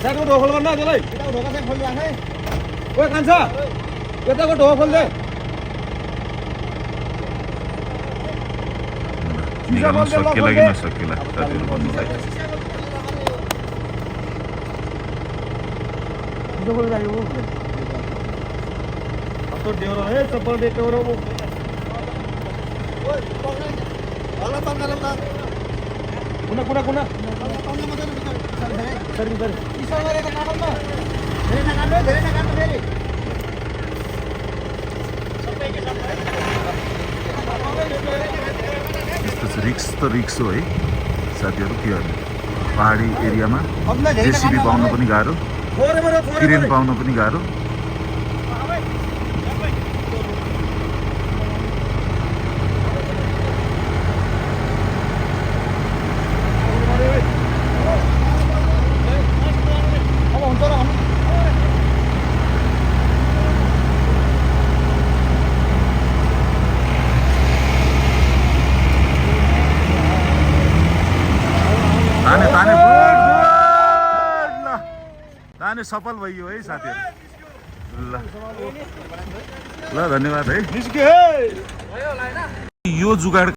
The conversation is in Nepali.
साइडको ढोका खोल गर्न त्यसलाई ढोका चाहिँ खोलिराख है ओए कान्छा यताको ढोका खोल्दे निकाल्न सकिएला कि नसकिएला साथीहरू भन्नुलाई तो डेवरा है चप्पल दे डेवरा वो ओए वाला पंगा लगा कुना कुना कुना सर इधर इस वाले का काटो ना धीरे ना काटो मेरे रिक्स त रिक्स हो है साथीहरू के गर्ने पहाडी एरियामा जेसीबी पाउन पनि गाह्रो किरेन पाउन पनि गाह्रो ताने सफल भइयो है साथीहरू ल धन्यवाद है यो जुगाड